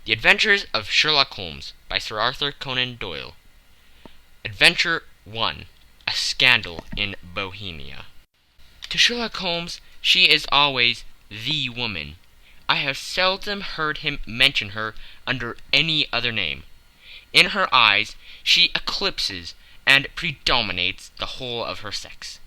The Adventures of Sherlock Holmes by Sir Arthur Conan Doyle. Adventure 1. A Scandal in Bohemia. To Sherlock Holmes, she is always the woman. I have seldom heard him mention her under any other name. In her eyes, she eclipses and predominates the whole of her sex.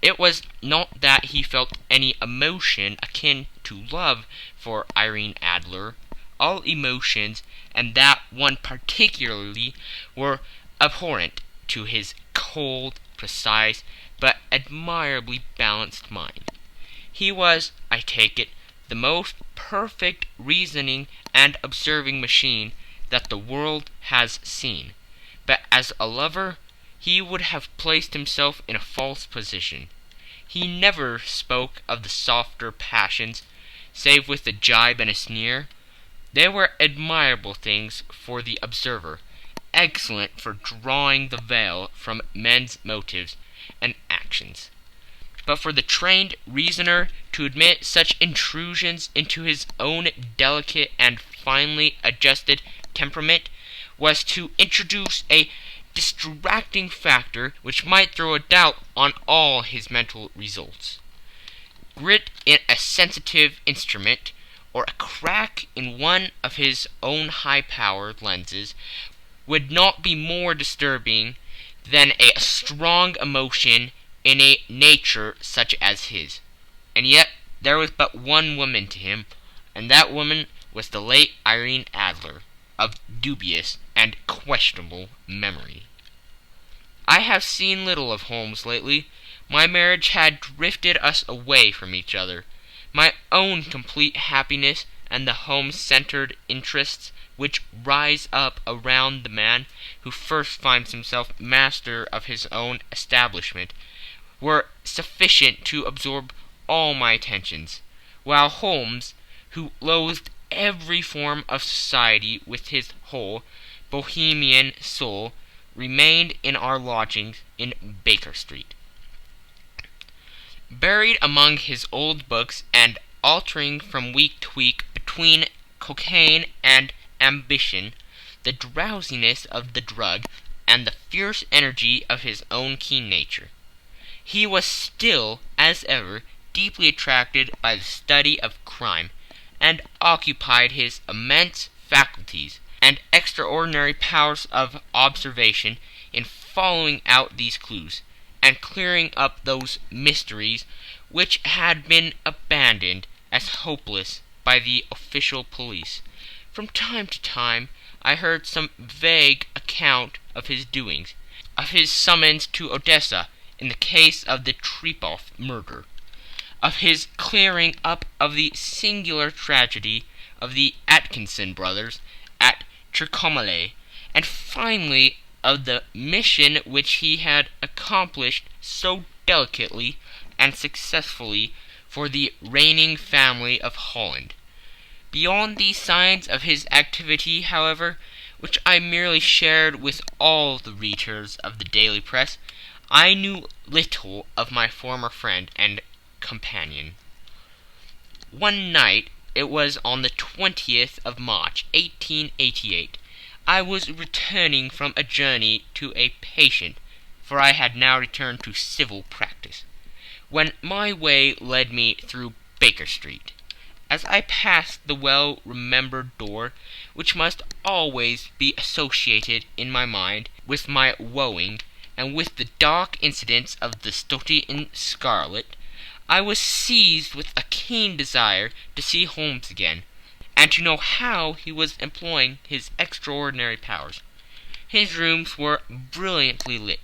It was not that he felt any emotion akin to love for Irene Adler. All emotions, and that one particularly, were abhorrent to his cold, precise, but admirably balanced mind. He was, I take it, the most perfect reasoning and observing machine that the world has seen. But as a lover, he would have placed himself in a false position. He never spoke of the softer passions, save with a jibe and a sneer. They were admirable things for the observer, excellent for drawing the veil from men's motives and actions. But for the trained reasoner to admit such intrusions into his own delicate and finely adjusted temperament was to introduce a distracting factor which might throw a doubt on all his mental results. Grit in a sensitive instrument, or a crack in one of his own high-powered lenses, would not be more disturbing than a strong emotion in a nature such as his. And yet there was but one woman to him, and that woman was the late Irene Adler, of dubious and questionable memory. I have seen little of Holmes lately. My marriage had drifted us away from each other. My own complete happiness and the home-centered interests which rise up around the man who first finds himself master of his own establishment were sufficient to absorb all my attentions, while Holmes, who loathed every form of society with his whole Bohemian soul, remained in our lodgings in Baker Street. Buried among his old books and altering from week to week between cocaine and ambition, the drowsiness of the drug, and the fierce energy of his own keen nature, he was still, as ever, deeply attracted by the study of crime, and occupied his immense faculties and extraordinary powers of observation in following out these clues, and clearing up those mysteries which had been abandoned as hopeless by the official police. From time to time I heard some vague account of his doings, of his summons to Odessa in the case of the Trepov murder, of his clearing up of the singular tragedy of the Atkinson brothers at Trincomalee, and finally of the mission which he had accomplished so delicately and successfully for the reigning family of Holland. Beyond these signs of his activity, however, which I merely shared with all the readers of the daily press, I knew little of my former friend and companion. One night, it was on the 20th of March, 1888, I was returning from a journey to a patient, for I had now returned to civil practice, when my way led me through Baker Street. As I passed the well-remembered door, which must always be associated in my mind with my wooing, and with the dark incidents of the Stoty in Scarlet, I was seized with a keen desire to see Holmes again, and to know how he was employing his extraordinary powers. His rooms were brilliantly lit,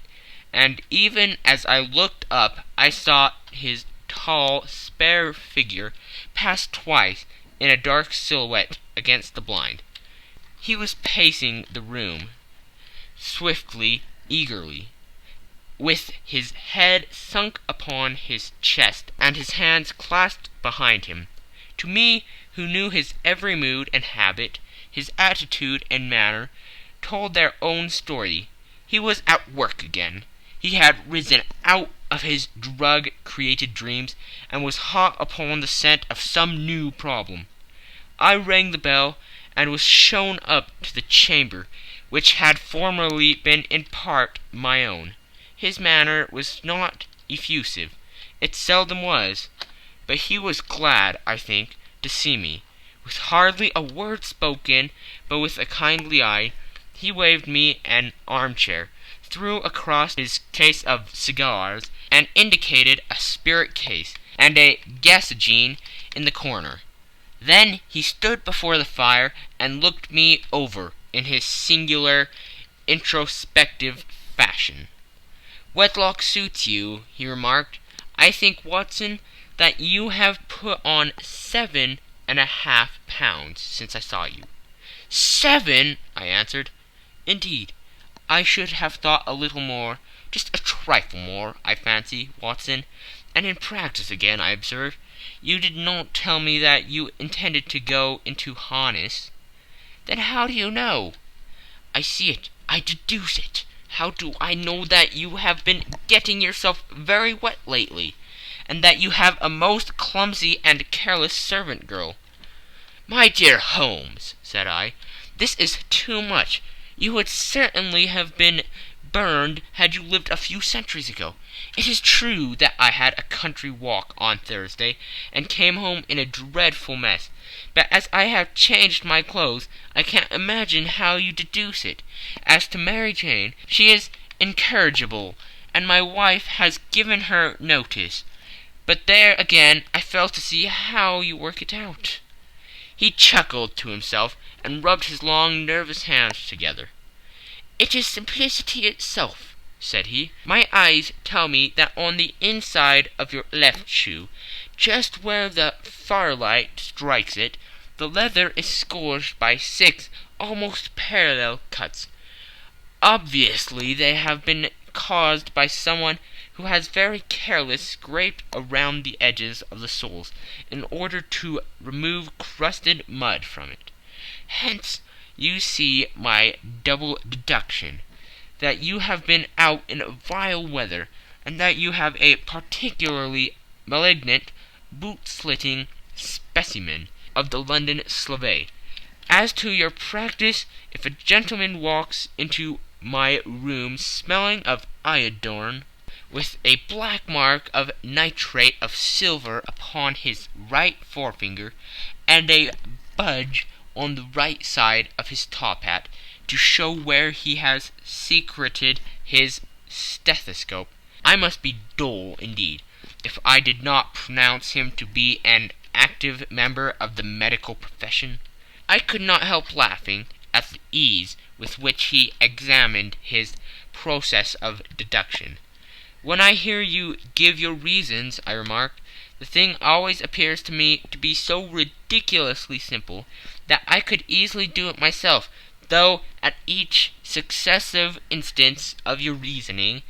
and even as I looked up I saw his tall, spare figure pass twice in a dark silhouette against the blind. He was pacing the room, swiftly, eagerly, with his head sunk upon his chest and his hands clasped behind him. To me, who knew his every mood and habit, his attitude and manner, told their own story. He was at work again. He had risen out of his drug-created dreams, and was hot upon the scent of some new problem. I rang the bell, and was shown up to the chamber, which had formerly been in part my own. His manner was not effusive. It seldom was, but he was glad, I think, to see me. With hardly a word spoken, but with a kindly eye, he waved me an armchair, threw across his case of cigars, and indicated a spirit case and a gasogene in the corner. Then he stood before the fire and looked me over in his singular, introspective fashion. "Wedlock suits you," he remarked. "I think, Watson, that you have put on 7.5 pounds since I saw you." "7!" I answered. "Indeed, I should have thought a little more, just a trifle more, I fancy, Watson. And in practice again, I observe. You did not tell me that you intended to go into harness." "Then how do you know?" "I see it. I deduce it. How do I know that you have been getting yourself very wet lately, and that you have a most clumsy and careless servant girl?" "My dear Holmes," said I, "this is too much. You would certainly have been burned had you lived a few centuries ago. It is true that I had a country walk on Thursday, and came home in a dreadful mess, but as I have changed my clothes, I can't imagine how you deduce it. As to Mary Jane, she is incorrigible, and my wife has given her notice. But there again I fail to see how you work it out." He chuckled to himself, and rubbed his long, nervous hands together. "It is simplicity itself," said he. "My eyes tell me that on the inside of your left shoe, just where the firelight strikes it, the leather is scourged by 6 almost parallel cuts. Obviously they have been caused by someone who has very carelessly scraped around the edges of the soles in order to remove crusted mud from it. Hence you see my double deduction, that you have been out in vile weather, and that you have a particularly malignant, boot-slitting specimen of the London Slave. As to your practice, if a gentleman walks into my room smelling of iodine, with a black mark of nitrate of silver upon his right forefinger, and a budge on the right side of his top hat, to show where he has secreted his stethoscope, I must be dull indeed if I did not pronounce him to be an active member of the medical profession." I could not help laughing at the ease with which he examined his process of deduction. "When I hear you give your reasons," I remarked, "the thing always appears to me to be so ridiculously simple that I could easily do it myself, though at each successive instance of your reasoning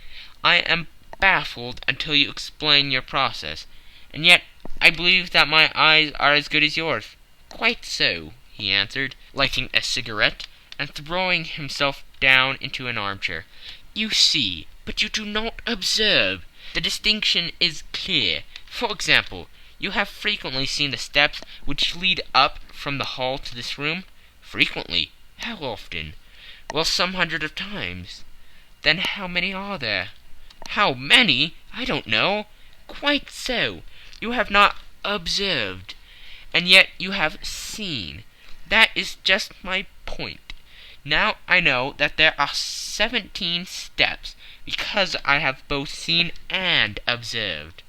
I am baffled until you explain your process. And yet I believe that my eyes are as good as yours." "Quite so," he answered, lighting a cigarette, and throwing himself down into an armchair. "You see, but you do not observe. The distinction is clear. For example, you have frequently seen the steps which lead up from the hall to this room?" "Frequently." "How often?" "Well, some hundred of times." "Then how many are there?" "How many? I don't know." "Quite so. You have not observed, and yet you have seen. That is just my point. Now I know that there are 17 steps, because I have both seen and observed.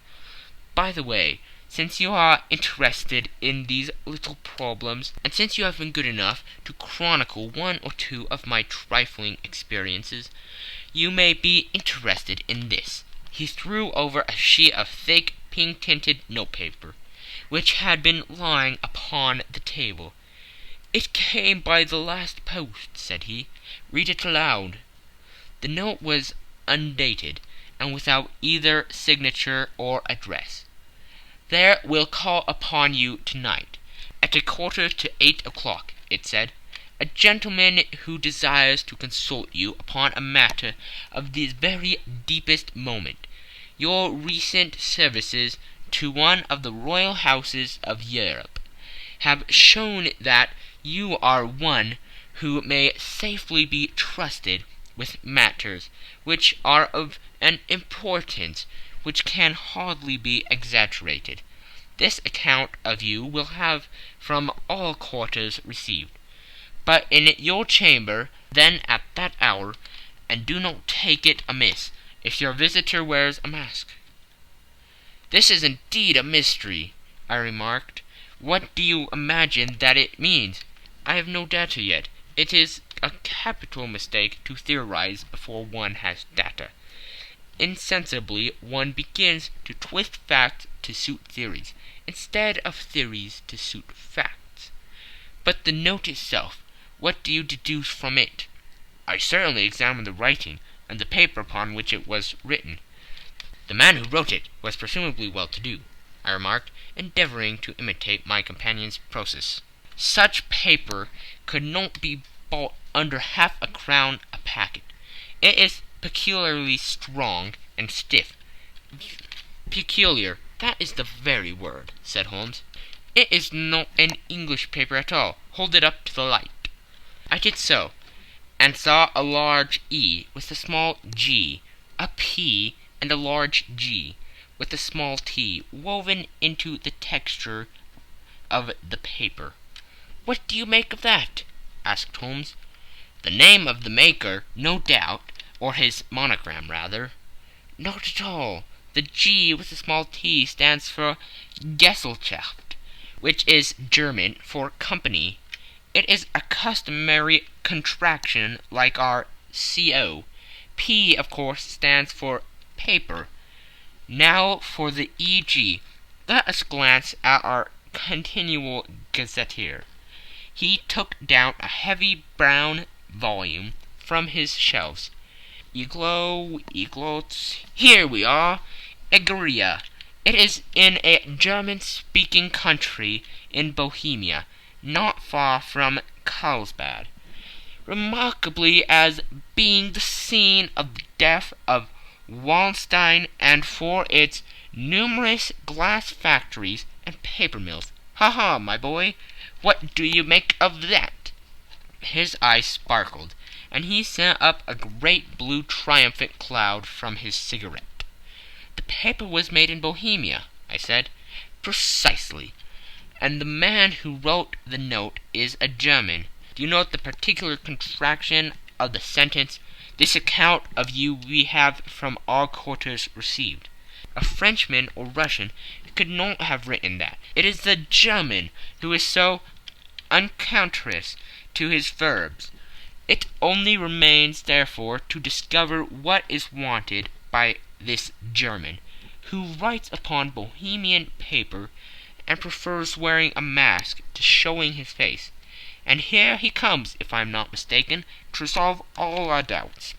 By the way, since you are interested in these little problems, and since you have been good enough to chronicle one or two of my trifling experiences, you may be interested in this." He threw over a sheet of thick, pink-tinted notepaper, which had been lying upon the table. "It came by the last post," said he. "Read it aloud." The note was undated, and without either signature or address. "There will call upon you tonight, at 7:45, it said, "a gentleman who desires to consult you upon a matter of the very deepest moment. Your recent services to one of the royal houses of Europe have shown that You are one who may safely be trusted with matters which are of an importance which can hardly be exaggerated. This account of you will have from all quarters received, but in your chamber then at that hour, and do not take it amiss if your visitor wears a mask." "This is indeed a mystery," I remarked. "What do you imagine that it means?" "I have no data yet. It is a capital mistake to theorize before one has data. Insensibly one begins to twist facts to suit theories, instead of theories to suit facts. But the note itself, what do you deduce from it?" "I certainly examined the writing, and the paper upon which it was written." "The man who wrote it was presumably well-to-do," I remarked, endeavoring to imitate my companion's process. "Such paper could not be bought under half a crown a packet. It is peculiarly strong and stiff." "Peculiar, that is the very word," said Holmes. "It is not an English paper at all. Hold it up to the light." I did so, and saw a large E with a small g, a P and a large G with a small t woven into the texture of the paper. "What do you make of that?" asked Holmes. "The name of the maker, no doubt, or his monogram, rather." "Not at all. The G with the small t stands for Gesellschaft, which is German for company. It is a customary contraction like our CO. P, of course, stands for paper. Now for the EG. Let us glance at our continual gazetteer." He took down a heavy brown volume from his shelves. Eglots. Here we are. Egeria. It is in a German-speaking country in Bohemia, not far from Carlsbad, remarkably as being the scene of the death of Wallenstein, and for its numerous glass factories and paper mills. Ha ha, my boy, what do you make of that?" His eyes sparkled, and he sent up a great blue triumphant cloud from his cigarette. "The paper was made in Bohemia," I said. "Precisely. And the man who wrote the note is a German. Do you note the particular contraction of the sentence, 'This account of you we have from all quarters received'? A Frenchman or Russian could not have written that. It is the German who is so unctuous to his verbs. It only remains, therefore, to discover what is wanted by this German, who writes upon Bohemian paper and prefers wearing a mask to showing his face. And here he comes, if I am not mistaken, to resolve all our doubts."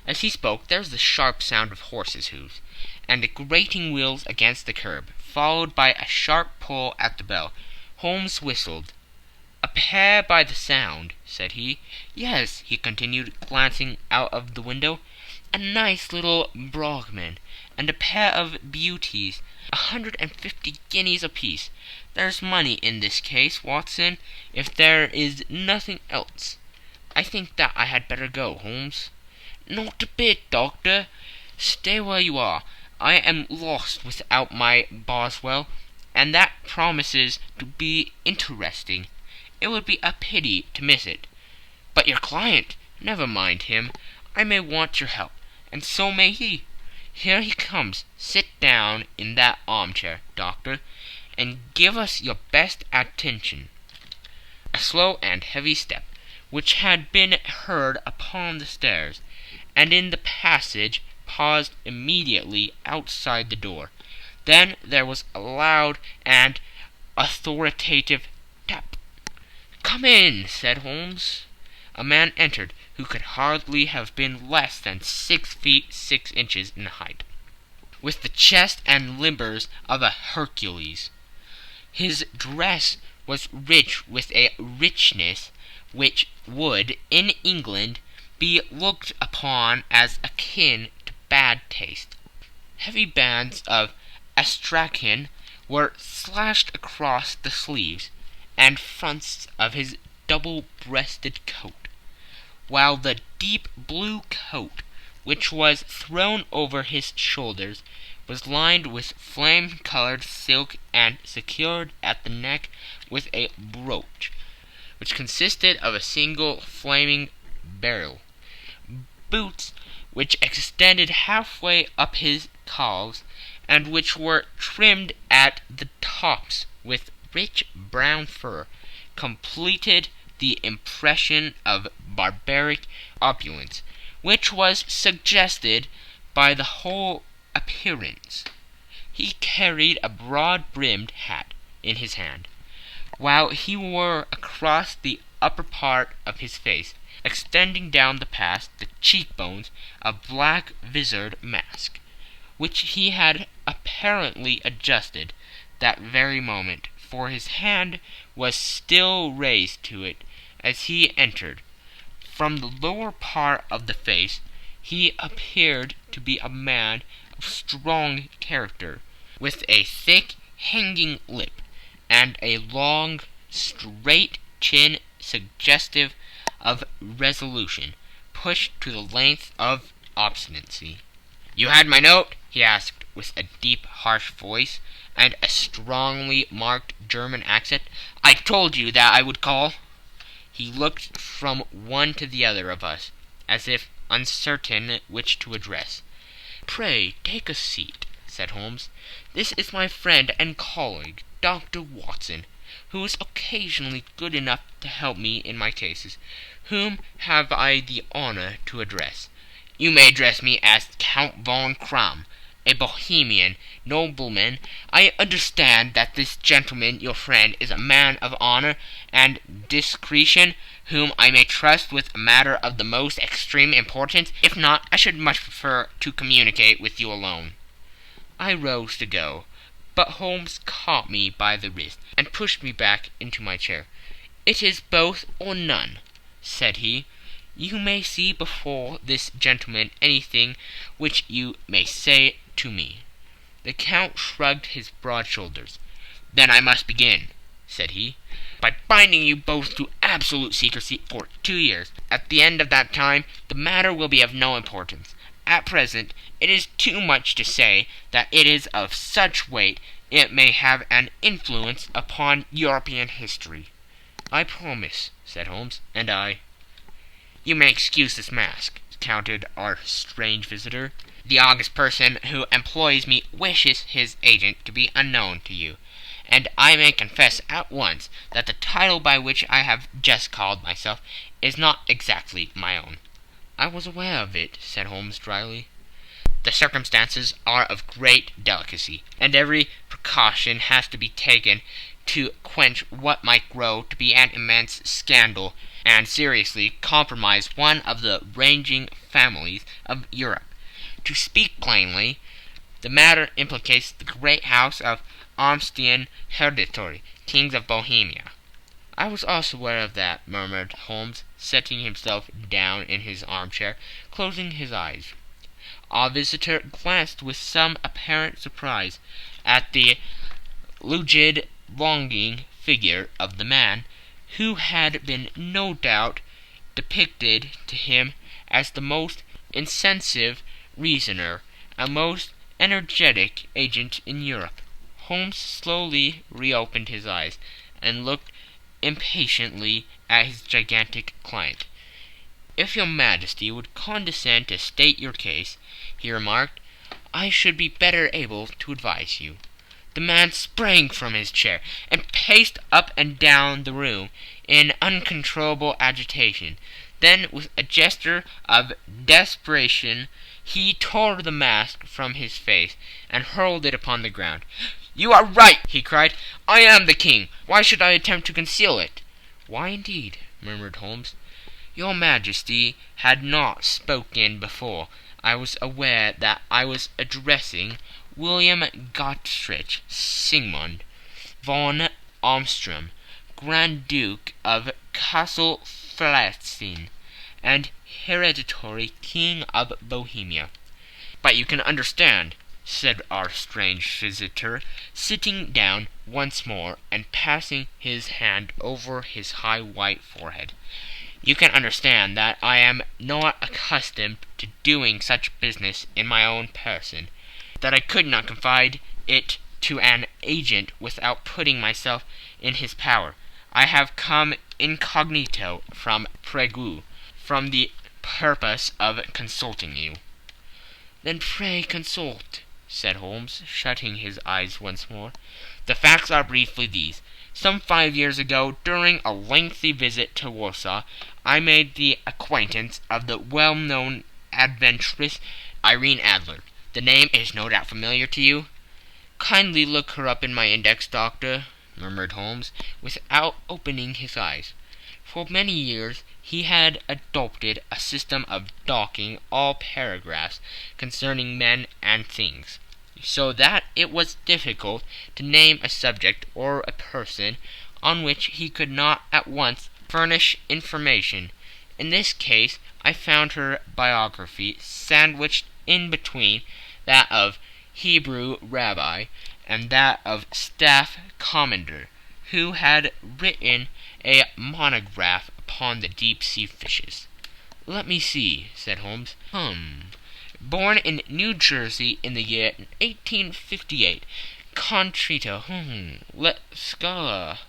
As he spoke, there was the sharp sound of horses' hoofs, and the grating wheels against the curb, followed by a sharp pull at the bell. Holmes whistled. "A pair by the sound," said he. "Yes," he continued, glancing out of the window, "a nice little Brahmin, and a pair of beauties, 150 guineas apiece. There's money in this case, Watson, if there is nothing else. I think that I had better go, Holmes." "Not a bit, Doctor. Stay where you are. I am lost without my Boswell, and that promises to be interesting. It would be a pity to miss it. But your client, never mind him. I may want your help, and so may he. Here he comes. Sit down in that armchair, Doctor, and give us your best attention." A slow and heavy step, which had been heard upon the stairs and in the passage, paused immediately outside the door. Then there was a loud and authoritative tap. "Come in," said Holmes. A man entered who could hardly have been less than 6 feet 6 inches in height, with the chest and limbers of a Hercules. His dress was rich with a richness which would, in England, be looked upon as akin to bad taste. Heavy bands of astrakhan were slashed across the sleeves and fronts of his double-breasted coat, while the deep blue coat, which was thrown over his shoulders, was lined with flame-colored silk and secured at the neck with a brooch, which consisted of a single flaming beryl. Boots, which extended halfway up his calves, and which were trimmed at the tops with rich brown fur, completed the impression of barbaric opulence, which was suggested by the whole appearance. He carried a broad-brimmed hat in his hand, while he wore across the upper part of his face, extending down past the cheekbones, a black-visored mask, which he had apparently adjusted that very moment, for his hand was still raised to it as he entered. From the lower part of the face he appeared to be a man of strong character, with a thick hanging lip, and a long, straight chin suggestive of resolution, pushed to the length of obstinacy. "You had my note?" he asked, with a deep, harsh voice, and a strongly marked German accent. "I told you that I would call." He looked from one to the other of us, as if uncertain which to address. "Pray take a seat," said Holmes. "This is my friend and colleague, Dr. Watson, who is occasionally good enough to help me in my cases. Whom have I the honor to address?" "You may address me as Count von Kramm, a Bohemian nobleman. I understand that this gentleman, your friend, is a man of honor and discretion, whom I may trust with a matter of the most extreme importance. If not, I should much prefer to communicate with you alone." I rose to go, but Holmes caught me by the wrist and pushed me back into my chair. "It is both or none," said he. "You may see before this gentleman anything which you may say to me." The Count shrugged his broad shoulders. "Then I must begin," said he, "by binding you both to absolute secrecy for 2 years. At the end of that time the matter will be of no importance. At present it is too much to say that it is of such weight it may have an influence upon European history." "I promise," said Holmes. "And I." "You may excuse this mask," countered our strange visitor. "The august person who employs me wishes his agent to be unknown to you, and I may confess at once that the title by which I have just called myself is not exactly my own." "I was aware of it," said Holmes dryly. "The circumstances are of great delicacy, and every precaution has to be taken to quench what might grow to be an immense scandal and seriously compromise one of the reigning families of Europe. To speak plainly, the matter implicates the great house of Amstein Hereditary, kings of Bohemia." "I was also aware of that," murmured Holmes, setting himself down in his armchair, closing his eyes. Our visitor glanced with some apparent surprise at the rigid, longing figure of the man, who had been no doubt depicted to him as the most incisive reasoner, a most energetic agent in Europe. Holmes slowly reopened his eyes, and looked impatiently at his gigantic client. "If your Majesty would condescend to state your case," he remarked, "I should be better able to advise you." The man sprang from his chair, and paced up and down the room in uncontrollable agitation. Then, with a gesture of desperation, he tore the mask from his face and hurled it upon the ground. "You are right!" he cried. "I am the king. Why should I attempt to conceal it?" "Why, indeed?" murmured Holmes. "Your Majesty had not spoken before. I was aware that I was addressing William Gottrich Sigmund von Amsterdam, Grand Duke of Kassel-Flatten, and hereditary King of Bohemia." "But you can understand," said our strange visitor, sitting down once more and passing his hand over his high white forehead. "You can understand that I am not accustomed to doing such business in my own person, that I could not confide it to an agent without putting myself in his power. I have come incognito from Prague, from the purpose of consulting you." "Then pray consult," said Holmes, shutting his eyes once more. "The facts are briefly these. Some 5 years ago, during a lengthy visit to Warsaw, I made the acquaintance of the well-known adventuress Irene Adler. The name is no doubt familiar to you?" "Kindly look her up in my index, Doctor," murmured Holmes, without opening his eyes. For many years he had adopted a system of docking all paragraphs concerning men and things, so that it was difficult to name a subject or a person on which he could not at once furnish information. In this case I found her biography sandwiched in between that of Hebrew rabbi and that of staff commander, who had written a monograph upon the deep-sea fishes. "Let me see," said Holmes. Born in New Jersey in the year 1858. Contrito, Let Scala,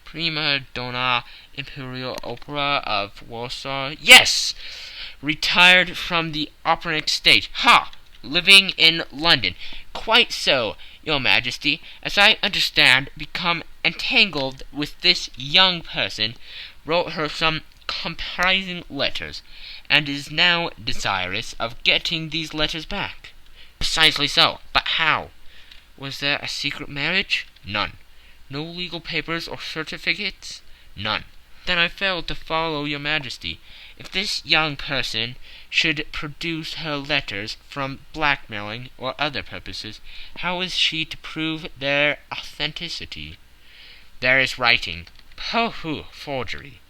Prima Donna Imperial Opera of Warsaw. Yes! Retired from the operatic stage. Ha! Living in London. Quite so, Your Majesty. As I understand, become entangled with this young person, wrote her some compromising letters, and is now desirous of getting these letters back." "Precisely so. But how?" "Was there a secret marriage?" "None." "No legal papers or certificates?" "None." "Then I fail to follow, Your Majesty. If this young person should produce her letters from blackmailing or other purposes, how is she to prove their authenticity?" "There is writing." "Pooh, forgery."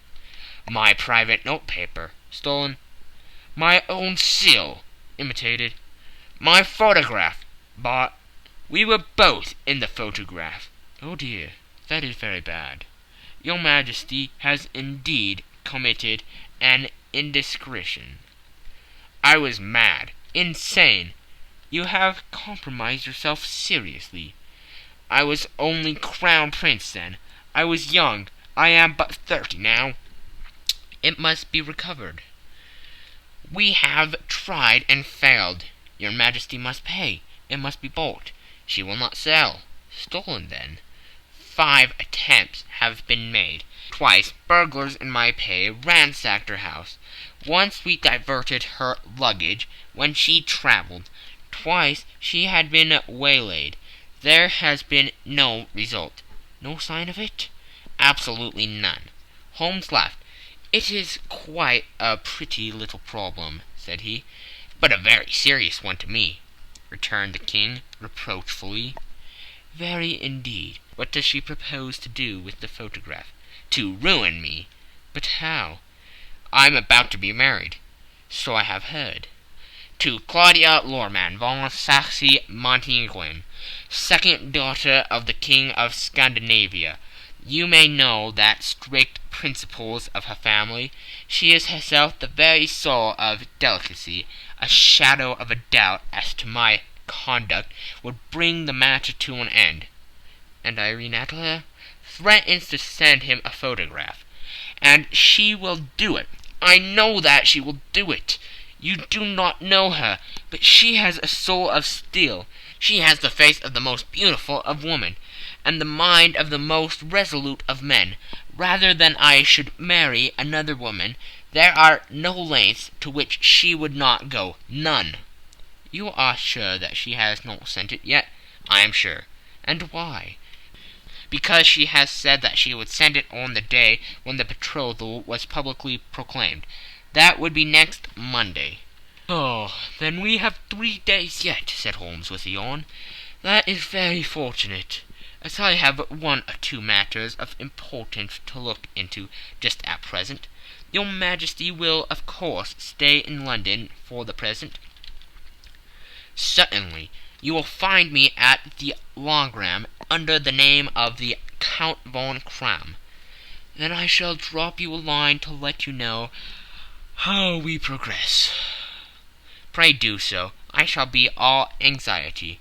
"My private note-paper." "Stolen." "My own seal." "Imitated." "My photograph." "Bought." "We were both in the photograph." "Oh dear, that is very bad. Your Majesty has indeed committed an indiscretion." "I was mad, insane." "You have compromised yourself seriously." "I was only Crown Prince then. I was young. I am but 30 now." "It must be recovered." "We have tried and failed." "Your Majesty must pay. It must be bought." "She will not sell." "Stolen, then." 5 attempts have been made. Twice burglars in my pay ransacked her house. Once we diverted her luggage when she travelled. Twice she had been waylaid. There has been no result. "No sign of it?" "Absolutely none." Holmes laughed. "It is quite a pretty little problem," said he. "But a very serious one to me," returned the King reproachfully. "Very indeed. What does she propose to do with the photograph?" "To ruin me." "But how?" "I'm about to be married." "So I have heard." "To Claudia Lorman von Saxe-Montenegrin, second daughter of the King of Scandinavia. You may know the strict principles of her family. She is herself the very soul of delicacy. A shadow of a doubt as to my conduct would bring the matter to an end." "And Irene Adler?" "Threatens to send him a photograph. And she will do it. I know that she will do it. You do not know her, but she has a soul of steel. She has the face of the most beautiful of women, and the mind of the most resolute of men. Rather than I should marry another woman, there are no lengths to which she would not go. None." "You are sure that she has not sent it yet?" "I am sure." "And why?" "Because she has said that she would send it on the day when the betrothal was publicly proclaimed. That would be next Monday." "Oh, then we have 3 days yet," said Holmes with a yawn. "That is very fortunate, as I have 1 or 2 matters of importance to look into just at present. Your Majesty will, of course, stay in London for the present?" "Certainly. You will find me at the Logram under the name of the Count von Kram. Then I shall drop you a line to let you know how we progress. Pray do so. I shall be all anxiety.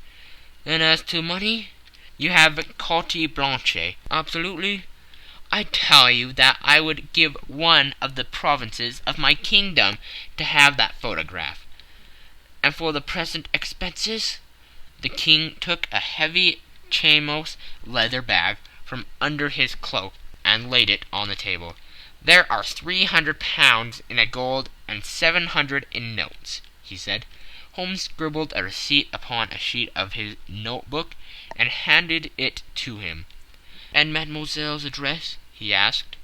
Then as to money, you have carte blanche. Absolutely. I tell you that I would give one of the provinces of my kingdom to have that photograph. And for the present expenses, the king took a heavy chamois leather bag from under his cloak and laid it on the table. There are 300 pounds in gold and 700 in notes, he said. Holmes scribbled a receipt upon a sheet of his notebook and handed it to him. And mademoiselle's address, he asked.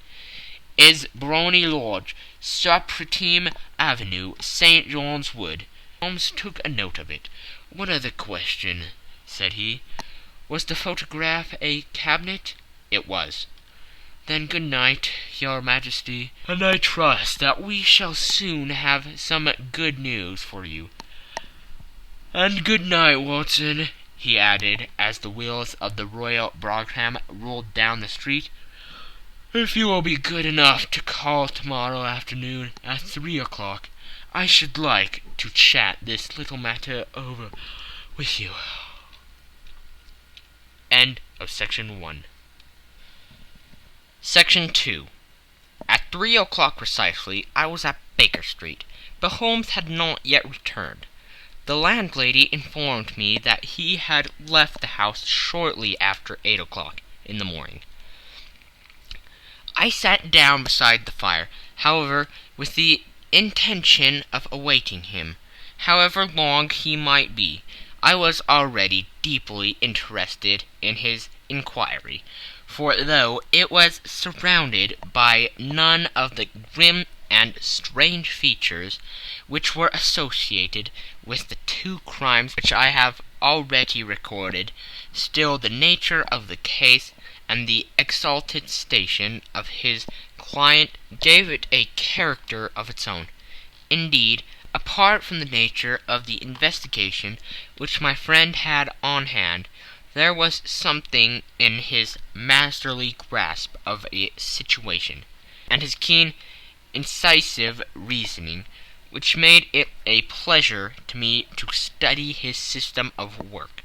Is Brony Lodge, Supretime Avenue, St. John's Wood. Holmes took a note of it. What other question? Said he. Was the photograph a cabinet? It was. Then good night, your majesty, and I trust that we shall soon have some good news for you. And good night, Watson, he added, as the wheels of the Royal Brougham rolled down the street. If you will be good enough to call tomorrow afternoon at 3 o'clock, I should like to chat this little matter over with you. End of Section 1. Section 2. At 3 o'clock precisely, I was at Baker Street, but Holmes had not yet returned. The landlady informed me that he had left the house shortly after 8 o'clock in the morning. I sat down beside the fire, however, with the intention of awaiting him. However long he might be, I was already deeply interested in his inquiry, for though it was surrounded by none of the grim and strange features which were associated with the two crimes which I have already recorded, still the nature of the case and the exalted station of his client gave it a character of its own. Indeed, apart from the nature of the investigation which my friend had on hand, there was something in his masterly grasp of a situation, and his keen, incisive reasoning, which made it a pleasure to me to study his system of work,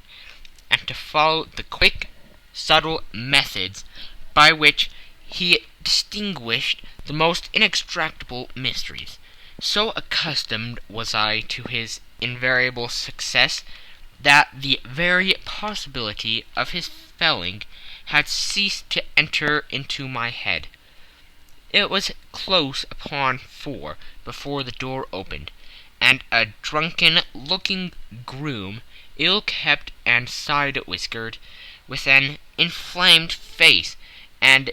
and to follow the quick, subtle methods by which he distinguished the most inextractable mysteries. So accustomed was I to his invariable success that the very possibility of his failing had ceased to enter into my head. It was close upon 4 before the door opened, and a drunken-looking groom, ill-kept and side-whiskered, with an inflamed face and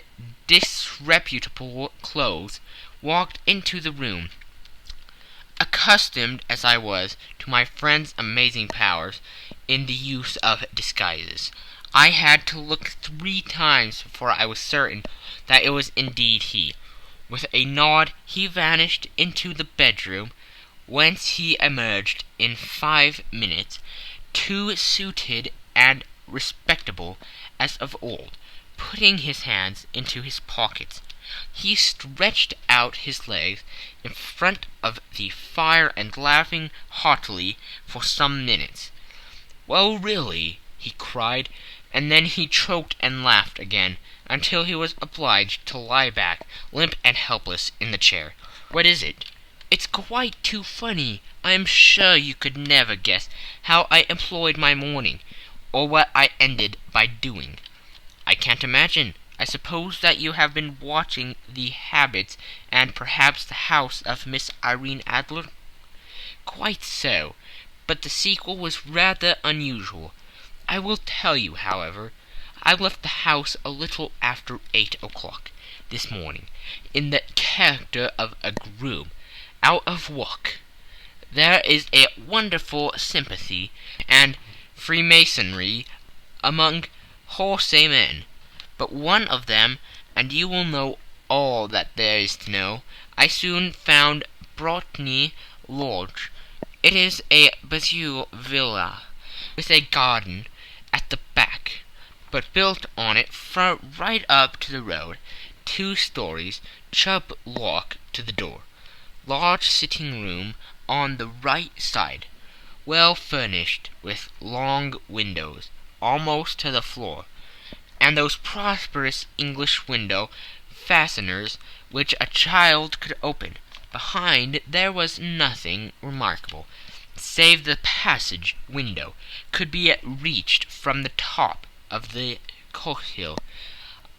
disreputable clothes, walked into the room. Accustomed as I was to my friend's amazing powers in the use of disguises, I had to look 3 times before I was certain that it was indeed he. With a nod he vanished into the bedroom, whence he emerged in 5 minutes, too suited and respectable as of old, putting his hands into his pockets. He stretched out his legs in front of the fire and laughing heartily for some minutes. Well, really, he cried, and then he choked and laughed again, until he was obliged to lie back, limp and helpless, in the chair. What is it? It's quite too funny. I am sure you could never guess how I employed my morning, or what I ended by doing. I can't imagine. I suppose that you have been watching the habits and perhaps the house of Miss Irene Adler? Quite so, but the sequel was rather unusual. I will tell you, however. I left the house a little after 8 o'clock this morning, in the character of a groom, out of work. There is a wonderful sympathy and freemasonry among horsey men, but one of them, and you will know all that there is to know, I soon found Brotny Lodge. It is a Bazille villa, with a garden at the back, but built on it right up to the road, 2 stories, Chubb lock to the door, large sitting room on the right side, well furnished with long windows almost to the floor, and those prosperous English window fasteners which a child could open. Behind there was nothing remarkable, save the passage window could be reached from the top of the coach-hill.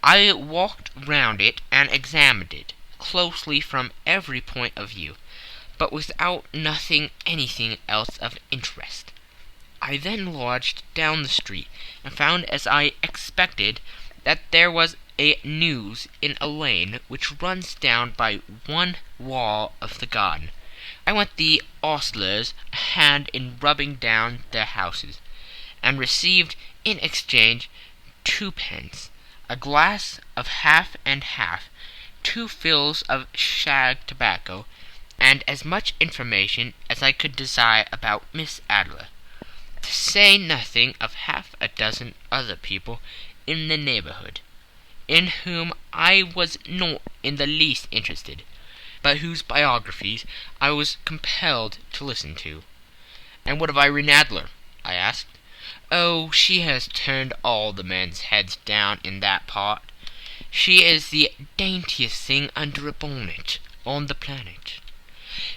I walked round it and examined it closely from every point of view, but without nothing anything else of interest. I then lodged down the street, and found, as I expected, that there was a news in a lane which runs down by one wall of the garden. I went the ostlers a hand in rubbing down their houses, and received in exchange 2 pence, a glass of half and half, 2 fills of shag tobacco, and as much information as I could desire about Miss Adler, to say nothing of half a dozen other people in the neighborhood, in whom I was not in the least interested, but whose biographies I was compelled to listen to. "And what of Irene Adler?" I asked. "Oh, she has turned all the men's heads down in that part. She is the daintiest thing under a bonnet on the planet.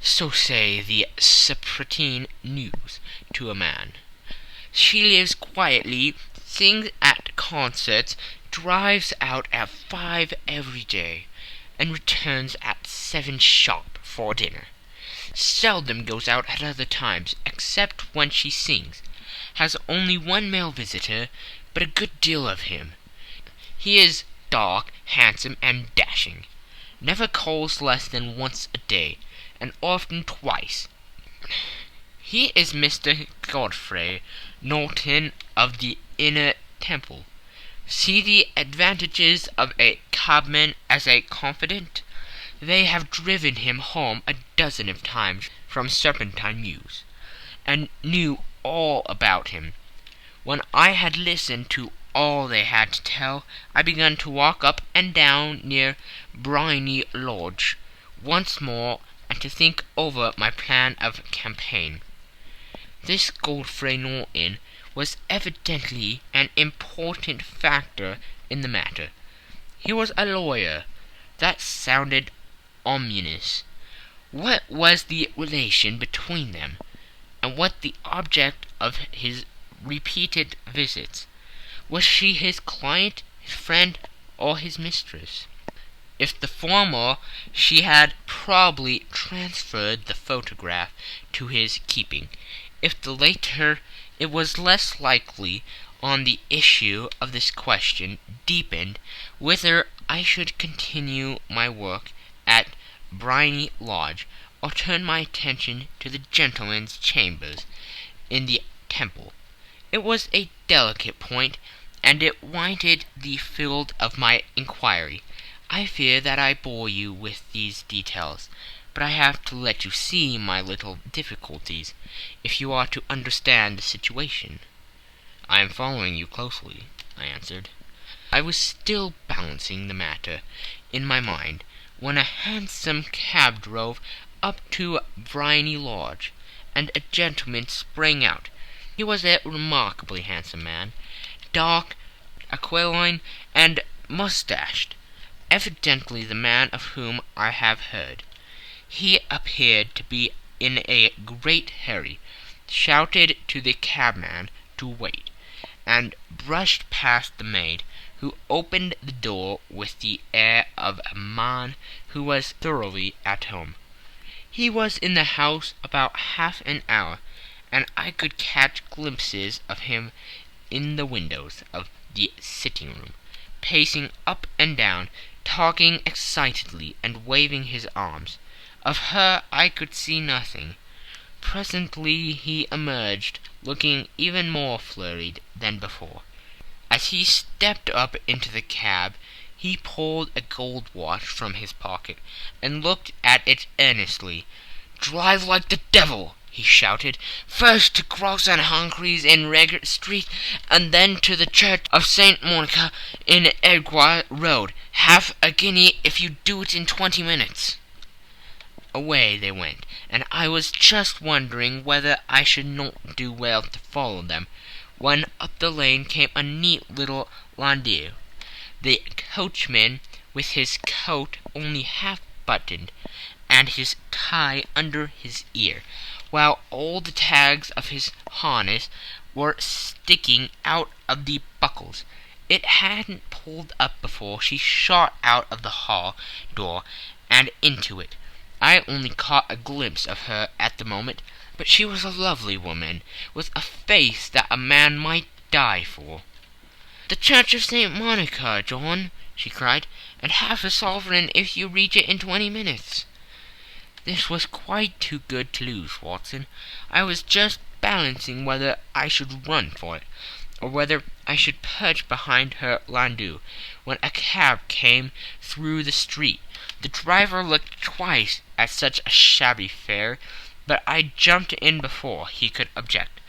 So say the Sappratine News to a man. She lives quietly, sings at concerts, drives out at 5 every day, and returns at 7 sharp for dinner. Seldom goes out at other times, except when she sings. Has only 1 male visitor, but a good deal of him. He is dark, handsome, and dashing. Never calls less than once a day, and often twice. He is Mr. Godfrey Norton of the Inner Temple. See the advantages of a cabman as a confidant. They have driven him home a dozen of times from Serpentine Mews, and knew all about him. When I had listened to all they had to tell, I began to walk up and down near Briony Lodge once more, and to think over my plan of campaign. This Godfrey Norton was evidently an important factor in the matter. He was a lawyer. That sounded ominous. What was the relation between them, and what the object of his repeated visits? Was she his client, his friend, or his mistress? If the former, she had probably transferred the photograph to his keeping. If the latter, it was less likely on the issue of this question deepened whether I should continue my work at Briony Lodge, or turn my attention to the gentlemen's chambers in the Temple. It was a delicate point, and it winded the field of my inquiry. I fear that I bore you with these details, but I have to let you see my little difficulties, if you are to understand the situation. "I am following you closely," I answered. I was still balancing the matter in my mind, when a hansom cab drove up to Briony Lodge, and a gentleman sprang out. He was a remarkably handsome man, dark, aquiline, and moustached, evidently the man of whom I have heard. He appeared to be in a great hurry, shouted to the cabman to wait, and brushed past the maid, who opened the door with the air of a man who was thoroughly at home. He was in the house about half an hour, and I could catch glimpses of him in the windows of the sitting-room, pacing up and down, talking excitedly and waving his arms. Of her I could see nothing. Presently he emerged, looking even more flurried than before. As he stepped up into the cab, he pulled a gold watch from his pocket, and looked at it earnestly. "Drive like the devil," he shouted. "First to Gross and Humphrey's in Regent Street, and then to the Church of St. Monica in Edgware Road. Half a guinea if you do it in 20 minutes." Away they went, and I was just wondering whether I should not do well to follow them, when up the lane came a neat little landau, the coachman with his coat only half buttoned, and his tie under his ear, while all the tags of his harness were sticking out of the buckles. It hadn't pulled up before she shot out of the hall door and into it. I only caught a glimpse of her at the moment, but she was a lovely woman, with a face that a man might die for. "The Church of St. Monica, John," she cried, "and half a sovereign if you reach it in 20 minutes. This was quite too good to lose, Watson. I was just balancing whether I should run for it, or whether I should perch behind her landau, when a cab came through the street. The driver looked twice at such a shabby fare, but I jumped in before he could object.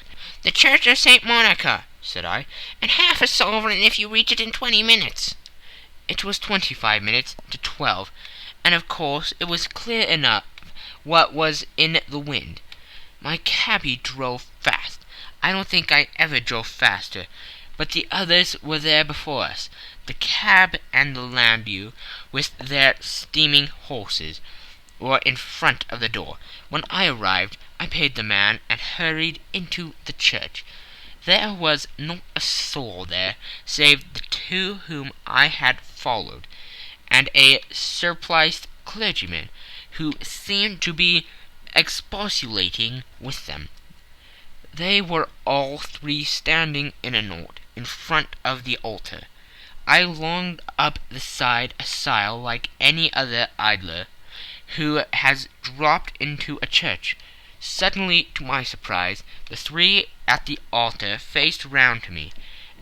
"The Church of St. Monica," said I, "and half a sovereign if you reach it in 20 minutes. It was 25 minutes to 12, and of course it was clear enough what was in the wind. My cabby drove fast. I don't think I ever drove faster, but the others were there before us, the cab and the landau, with their steaming horses, were in front of the door. When I arrived, I paid the man and hurried into the church. There was not a soul there, save the two whom I had followed, and a surpliced clergyman, who seemed to be expostulating with them. They were all three standing in a knot in front of the altar. I longed up the side aisle like any other idler who has dropped into a church. Suddenly, to my surprise, the three at the altar faced round to me,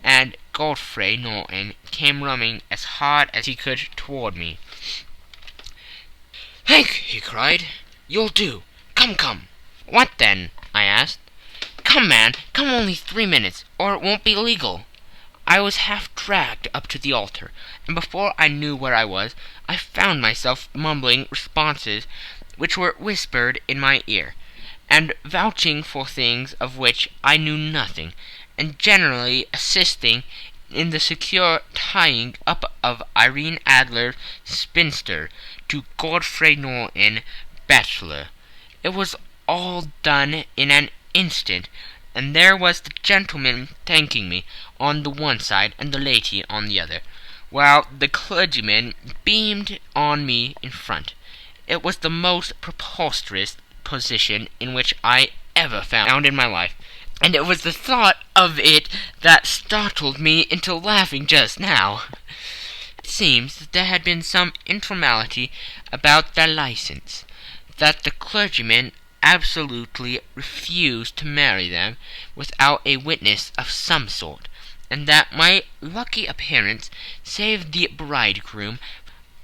and Godfrey Norton came running as hard as he could toward me. "Hank," he cried, "you'll do. Come. "What then?" I asked. "Come, man, come only 3 minutes, or it won't be legal." I was half dragged up to the altar, and before I knew where I was, I found myself mumbling responses which were whispered in my ear, and vouching for things of which I knew nothing, and generally assisting in the secure tying up of Irene Adler, spinster, to Godfrey Norton, bachelor. It was all done in an instant, and there was the gentleman thanking me on the one side and the lady on the other, while the clergyman beamed on me in front. It was the most preposterous position in which I ever found in my life, and it was the thought of it that startled me into laughing just now. It seems that there had been some informality about their license, that the clergyman absolutely refused to marry them without a witness of some sort, and that my lucky appearance saved the bridegroom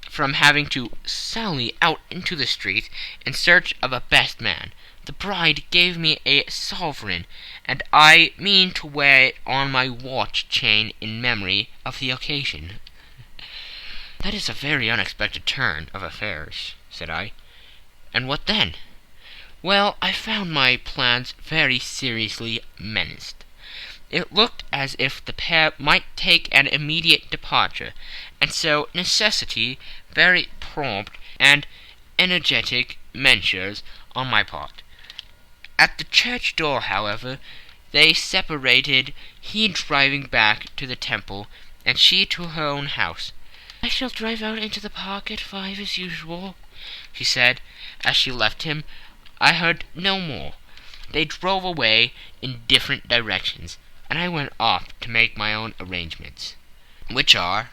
from having to sally out into the street in search of a best man. The bride gave me a sovereign, and I mean to wear it on my watch chain in memory of the occasion. "That is a very unexpected turn of affairs," said I. "And what then?" "Well, I found my plans very seriously menaced. It looked as if the pair might take an immediate departure, and so necessity very prompt and energetic measures on my part. At the church door, however, they separated, he driving back to the temple, and she to her own house. "I shall drive out into the park at 5 as usual," she said, as she left him. I heard no more. They drove away in different directions, and I went off to make my own arrangements. "Which are?"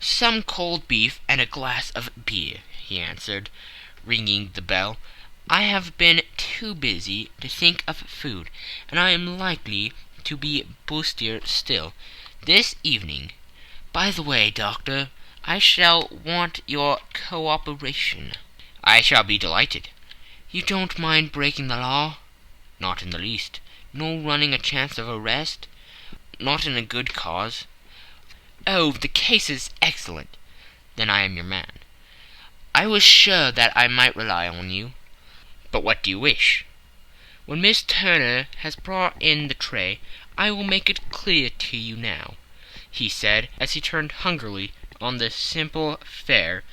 "Some cold beef and a glass of beer," he answered, ringing the bell. "I have been too busy to think of food, and I am likely to be bustier still this evening. By the way, Doctor, I shall want your cooperation." "I shall be delighted." "You don't mind breaking the law?" Not in the least. No running a chance of arrest? Not in a good cause? Oh, the case is excellent. Then I am your man. I was sure that I might rely on you. But what do you wish? When Miss Turner has brought in the tray, I will make it clear to you now, he said, as he turned hungrily on the simple fare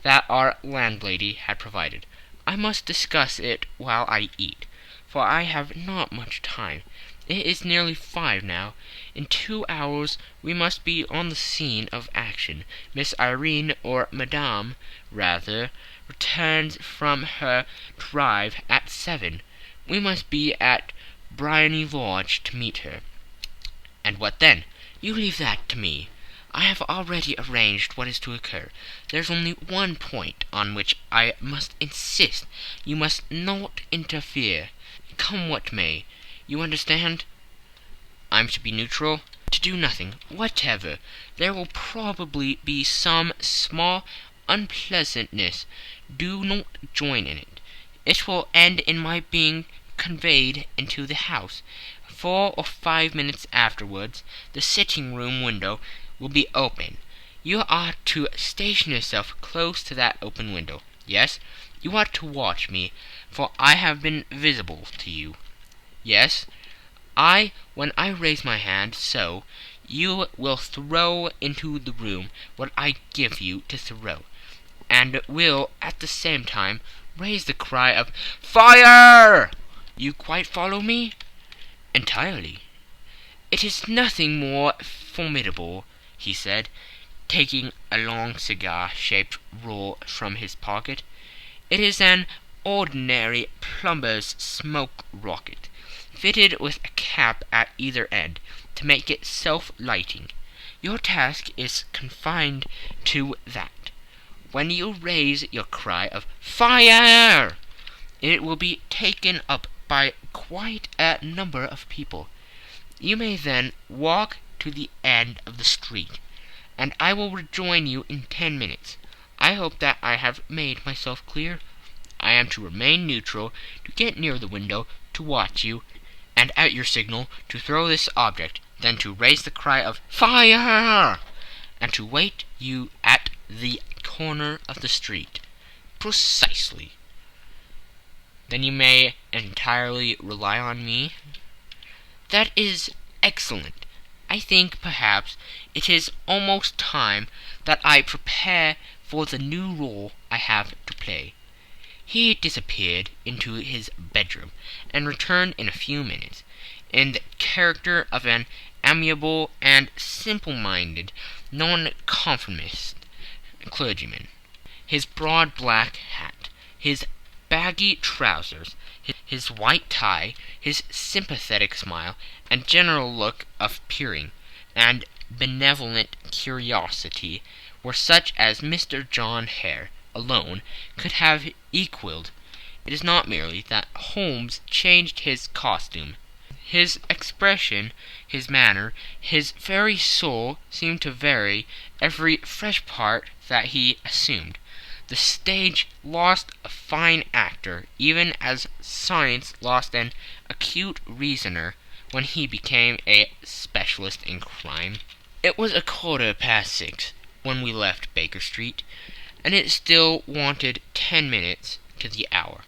that our landlady had provided. I must discuss it while I eat, for I have not much time. It is nearly 5 now. In 2 hours we must be on the scene of action. Miss Irene, or Madame, rather, returns from her drive at 7. We must be at Briony Lodge to meet her. And what then? You leave that to me. I have already arranged what is to occur. There's only one point on which I must insist. You must not interfere, come what may. You understand? I'm to be neutral, to do nothing whatever. There will probably be some small unpleasantness. Do not join in it. It will end in my being conveyed into the house. 4 or 5 minutes afterwards, the sitting-room window will be open. You are to station yourself close to that open window. Yes, you are to watch me, for I have been visible to you. Yes, when I raise my hand, so, you will throw into the room what I give you to throw, and will, at the same time, raise the cry of "Fire!" You quite follow me? Entirely. It is nothing more formidable, he said, taking a long cigar-shaped roll from his pocket. It is an ordinary plumber's smoke rocket, fitted with a cap at either end, to make it self-lighting. Your task is confined to that. When you raise your cry of "Fire!" it will be taken up by quite a number of people. You may then walk to the end of the street, and I will rejoin you in 10 minutes. I hope that I have made myself clear. I am to remain neutral, to get near the window, to watch you, and at your signal to throw this object, then to raise the cry of "Fire!" and to wait you at the corner of the street. Precisely. Then you may entirely rely on me? That is excellent. I think, perhaps, it is almost time that I prepare for the new role I have to play. He disappeared into his bedroom, and returned in a few minutes, in the character of an amiable and simple-minded nonconformist clergyman. His broad black hat, his baggy trousers, his white tie, his sympathetic smile, and general look of peering and benevolent curiosity were such as Mr. John Hare alone could have equalled. It is not merely that Holmes changed his costume. His expression, his manner, his very soul seemed to vary every fresh part that he assumed. The stage lost a fine actor, even as science lost an acute reasoner when he became a specialist in crime. It was 6:15 when we left Baker Street, and it still wanted 10 minutes to the hour,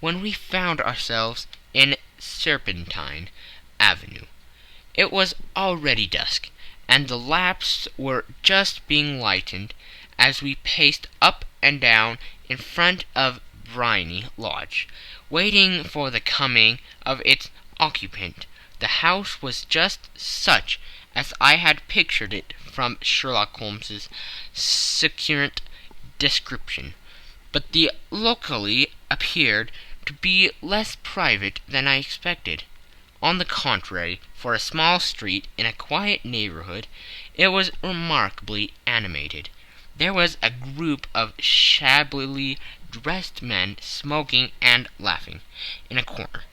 when we found ourselves in Serpentine Avenue. It was already dusk, and the lamps were just being lighted as we paced up and down in front of Briony Lodge, waiting for the coming of its occupant. The house was just such as I had pictured it from Sherlock Holmes's succinct description, but the locale appeared to be less private than I expected. On the contrary, for a small street in a quiet neighborhood, it was remarkably animated. There was a group of shabbily dressed men smoking and laughing in a corner.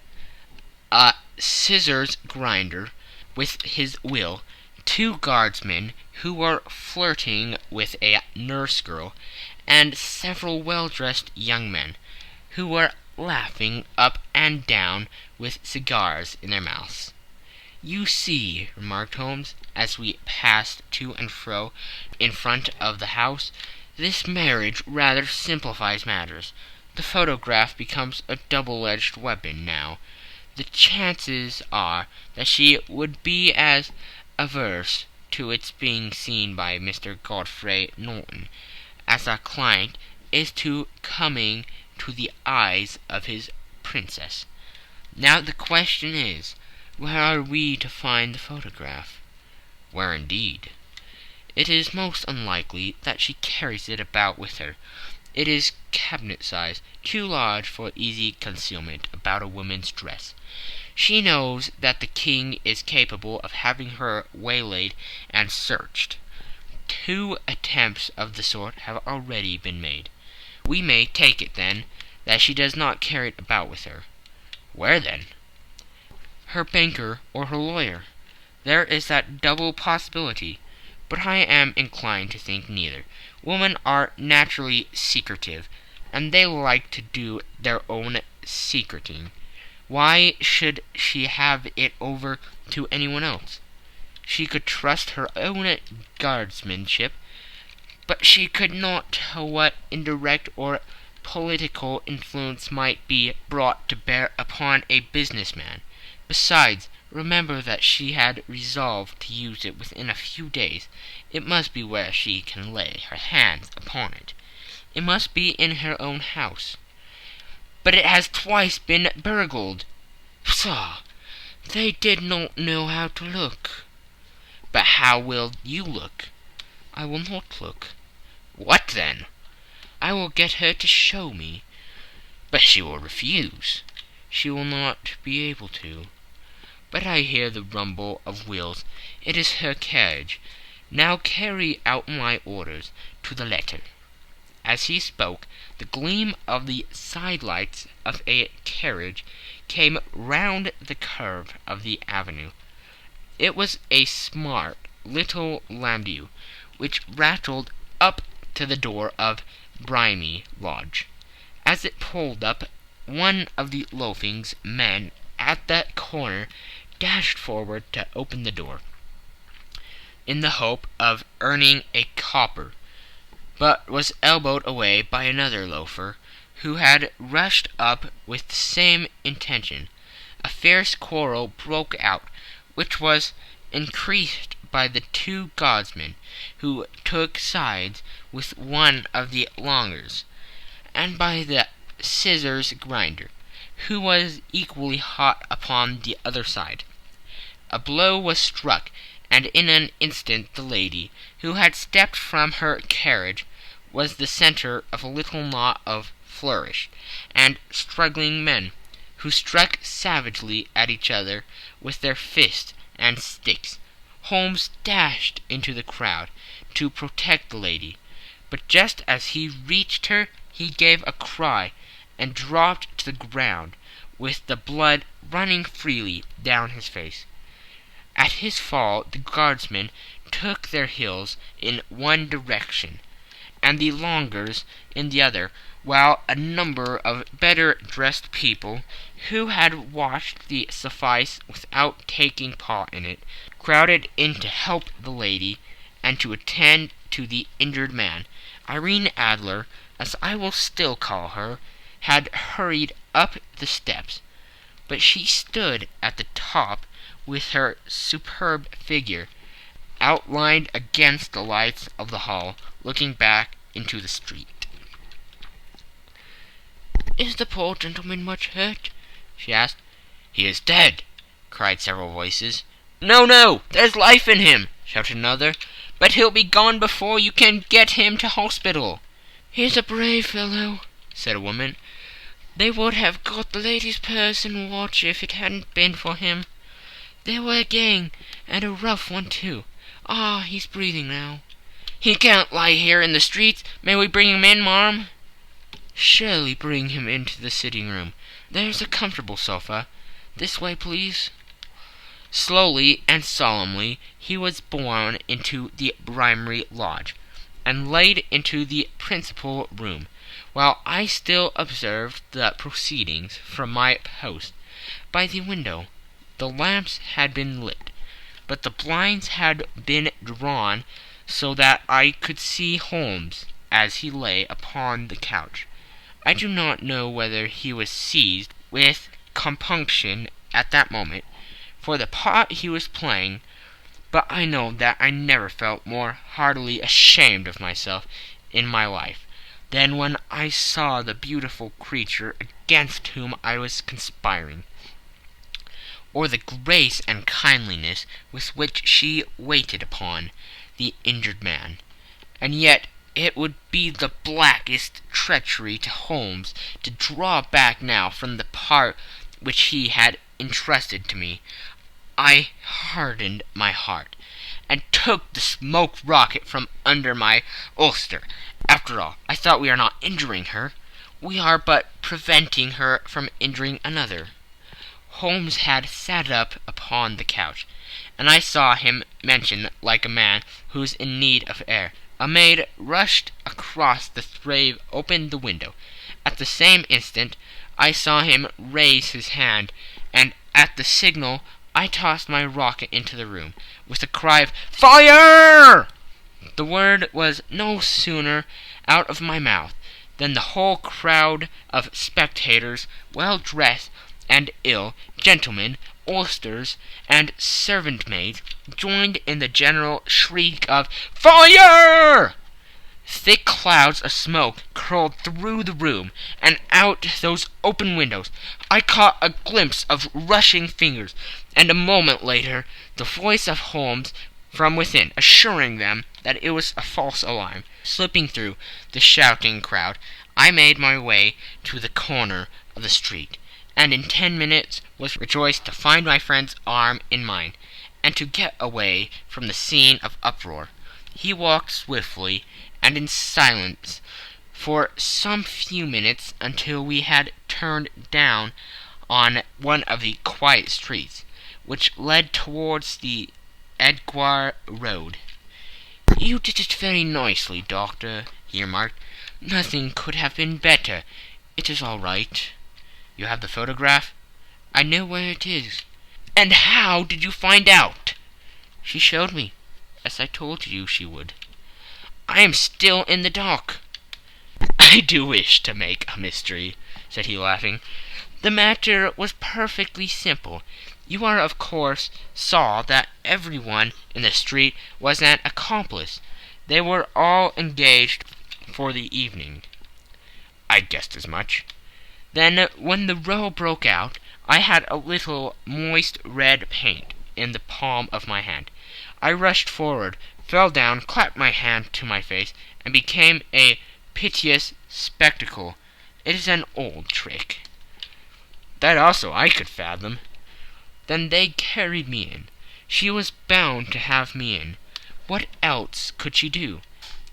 A scissors grinder with his wheel, 2 guardsmen who were flirting with a nurse girl, and several well-dressed young men who were laughing up and down with cigars in their mouths. "You see," remarked Holmes, as we passed to and fro in front of the house, "this marriage rather simplifies matters. The photograph becomes a double-edged weapon now. The chances are that she would be as averse to its being seen by Mr. Godfrey Norton as our client is to coming to the eyes of his princess. Now the question is, where are we to find the photograph?" "Where indeed?" "It is most unlikely that she carries it about with her. It is cabinet size, too large for easy concealment about a woman's dress. She knows that the king is capable of having her waylaid and searched. 2 attempts of the sort have already been made. We may take it, then, that she does not carry it about with her." "Where, then?" "Her banker or her lawyer. There is that double possibility, but I am inclined to think neither. Women are naturally secretive, and they like to do their own secreting. Why should she have it over to anyone else? She could trust her own guardsmanship, but she could not tell what indirect or political influence might be brought to bear upon a businessman. Besides, remember that she had resolved to use it within a few days. It must be where she can lay her hands upon it. It must be in her own house." "But it has twice been burgled." "Pshaw! They did not know how to look." "But how will you look?" "I will not look." "What then?" "I will get her to show me." "But she will refuse." "She will not be able to. But I hear the rumble of wheels. It is her carriage. Now carry out my orders to the letter." As he spoke, the gleam of the sidelights of a carriage came round the curve of the avenue. It was a smart little landau, which rattled up to the door of Bohemia Lodge. As it pulled up, one of the loafing's men at the corner dashed forward to open the door, in the hope of earning a copper, but was elbowed away by another loafer, who had rushed up with the same intention. A fierce quarrel broke out, which was increased by the 2 guardsmen, who took sides with one of the longers, and by the scissors grinder, who was equally hot upon the other side. A blow was struck, and in an instant the lady, who had stepped from her carriage, was the centre of a little knot of flourished and struggling men, who struck savagely at each other with their fists and sticks. Holmes dashed into the crowd to protect the lady, but just as he reached her he gave a cry and dropped to the ground, with the blood running freely down his face. At his fall the guardsmen took their heels in one direction, and the longers in the other, while a number of better-dressed people, who had watched the suffice without taking part in it, crowded in to help the lady and to attend to the injured man. Irene Adler, as I will still call her, had hurried up the steps, but she stood at the top with her superb figure outlined against the lights of the hall, looking back into the street. "Is the poor gentleman much hurt?" she asked. "He is dead," cried several voices. "No, no, there's life in him," shouted another. "But he'll be gone before you can get him to hospital." "He's a brave fellow," said a woman. "They would have got the lady's purse and watch if it hadn't been for him. They were a gang, and a rough one, too. Ah, he's breathing now." "He can't lie here in the streets. May we bring him in, marm?" "Surely bring him into the sitting-room. There's a comfortable sofa. This way, please." Slowly and solemnly he was borne into the Bohemia Lodge, and laid into the principal room, while I still observed the proceedings from my post by the window. The lamps had been lit, but the blinds had been drawn so that I could see Holmes as he lay upon the couch. I do not know whether he was seized with compunction at that moment for the part he was playing, but I know that I never felt more heartily ashamed of myself in my life than when I saw the beautiful creature against whom I was conspiring, or the grace and kindliness with which she waited upon the injured man. And yet it would be the blackest treachery to Holmes to draw back now from the part which he had entrusted to me. I hardened my heart, and took the smoke rocket from under my ulster. After all, I thought, we are not injuring her. We are but preventing her from injuring another. Holmes had sat up upon the couch, and I saw him mention like a man who's in need of air. A maid rushed across the threshold, opened the window. At the same instant I saw him raise his hand, and at the signal I tossed my rocket into the room, with a cry of "Fire!" The word was no sooner out of my mouth than the whole crowd of spectators, well dressed and ill, gentlemen, ulsters, and servant-maids, joined in the general shriek of "Fire!" Thick clouds of smoke curled through the room, and out those open windows. I caught a glimpse of rushing fingers, and a moment later the voice of Holmes from within, assuring them that it was a false alarm. Slipping through the shouting crowd, I made my way to the corner of the street, and in 10 minutes was rejoiced to find my friend's arm in mine, and to get away from the scene of uproar. He walked swiftly and in silence for some few minutes until we had turned down on one of the quiet streets which led towards the Edgware Road. "You did it very nicely, Doctor," he remarked. "Nothing could have been better. It is all right." "You have the photograph?" "I know where it is." "And how did you find out?" "She showed me, as I told you she would." "I am still in the dark." "I do wish to make a mystery," said he, laughing. "The matter was perfectly simple. You are, of course, saw that everyone in the street was an accomplice. They were all engaged for the evening." "I guessed as much." "Then, when the row broke out, I had a little moist red paint in the palm of my hand. I rushed forward, fell down, clapped my hand to my face, and became a piteous spectacle. It is an old trick." "That also I could fathom." "Then they carried me in. She was bound to have me in. What else could she do?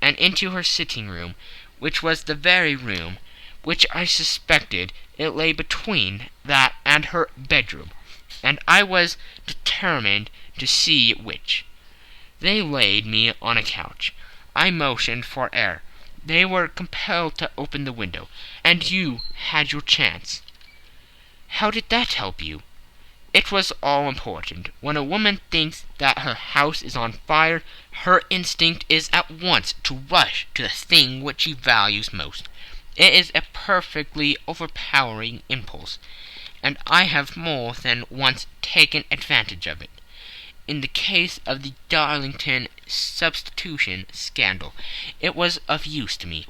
And into her sitting-room, which was the very room which I suspected. It lay between that and her bedroom, and I was determined to see which. They laid me on a couch. I motioned for air. They were compelled to open the window, and you had your chance." "How did that help you?" "It was all important. When a woman thinks that her house is on fire, her instinct is at once to rush to the thing which she values most. It is a perfectly overpowering impulse, and I have more than once taken advantage of it. In the case of the Darlington substitution scandal, it was of use to me,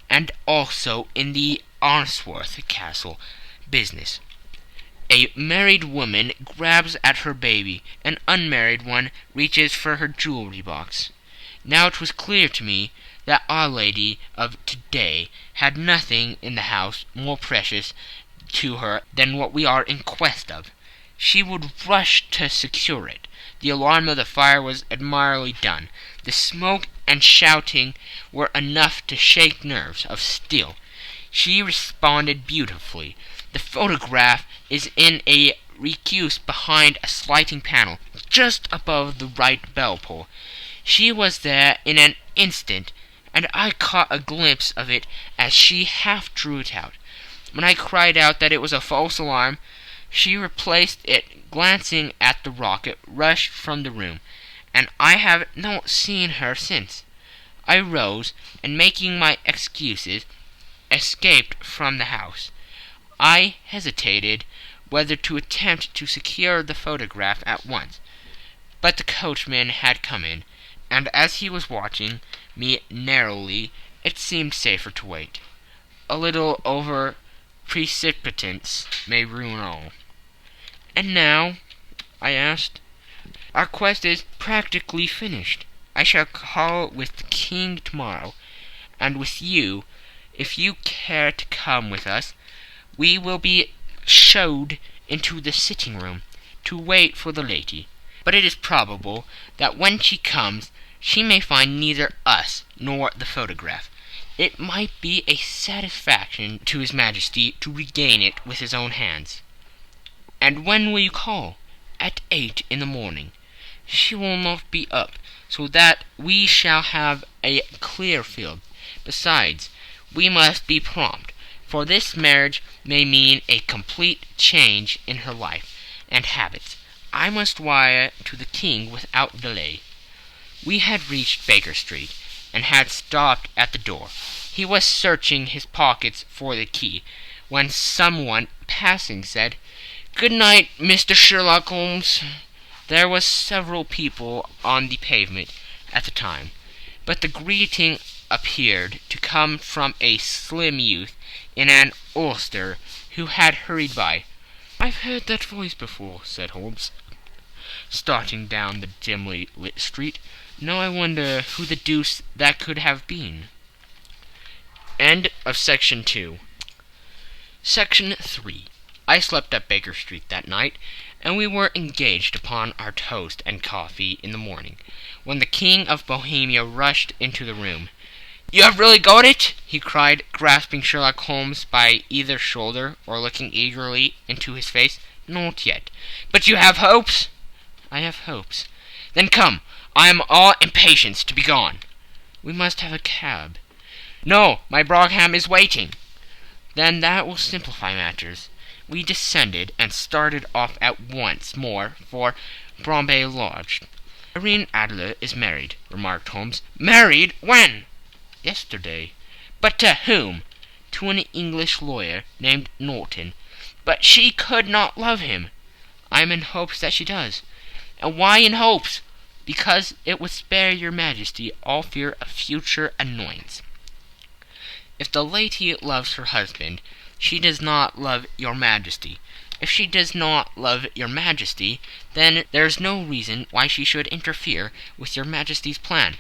and also in the Arnsworth Castle business. A married woman grabs at her baby, an unmarried one reaches for her jewelry box. Now it was clear to me that Our Lady of today had nothing in the house more precious to her than what we are in quest of. She would rush to secure it. The alarm of the fire was admirably done. The smoke and shouting were enough to shake nerves of steel. She responded beautifully. The photograph is in a recuse behind a sliding panel, just above the right bell pull. She was there in an instant, and I caught a glimpse of it as she half drew it out. When I cried out that it was a false alarm, she replaced it, glancing at the rocket, rushed from the room, and I have not seen her since. I rose, and making my excuses, escaped from the house. I hesitated whether to attempt to secure the photograph at once, but the coachman had come in, and as he was watching me narrowly, it seemed safer to wait. A little over precipitance may ruin all. "And now?" I asked. "Our quest is practically finished. I shall call with the king tomorrow, and with you, if you care to come with us. We will be showed into the sitting-room to wait for the lady. But it is probable that when she comes, she may find neither us nor the photograph. It might be a satisfaction to His Majesty to regain it with his own hands." "And when will you call?" "At 8 in the morning. She will not be up, so that we shall have a clear field. Besides, we must be prompt, for this marriage may mean a complete change in her life and habits. I must wire to the king without delay." We had reached Baker Street, and had stopped at the door. He was searching his pockets for the key, when someone passing said, "Good night, Mr. Sherlock Holmes." There were several people on the pavement at the time, but the greeting appeared to come from a slim youth in an ulster who had hurried by. "I've heard that voice before," said Holmes, starting down the dimly lit street. "Now I wonder who the deuce that could have been." End of Section 2. Section 3. I slept at Baker Street that night, and we were engaged upon our toast and coffee in the morning, when the King of Bohemia rushed into the room. "You have really got it?" he cried, grasping Sherlock Holmes by either shoulder, or looking eagerly into his face. "Not yet." "But you have hopes?" "I have hopes." "Then come. I am all impatience to be gone." "We must have a cab." "No, my brougham is waiting." "Then that will simplify matters." We descended and started off at once more for Bombay Lodge. "Irene Adler is married," remarked Holmes. "Married? When?" "Yesterday." "But to whom?" "To an English lawyer named Norton." "But she could not love him." "I am in hopes that she does." "And why in hopes?" "Because it would spare your Majesty all fear of future annoyance. If the lady loves her husband, she does not love your Majesty. If she does not love your Majesty, then there is no reason why she should interfere with your Majesty's plan."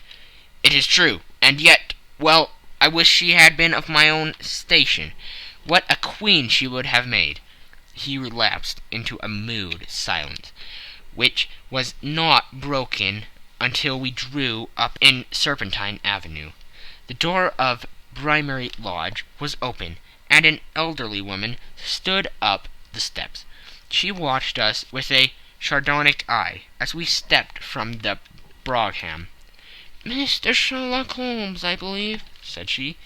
"It is true, and yet, well, I wish she had been of my own station. What a queen she would have made." He relapsed into a mood silence, which was not broken until we drew up in Serpentine Avenue. The door of Bohemia Lodge was open, and an elderly woman stood up the steps. She watched us with a sardonic eye as we stepped from the brougham. "Mr. Sherlock Holmes, I believe," said she.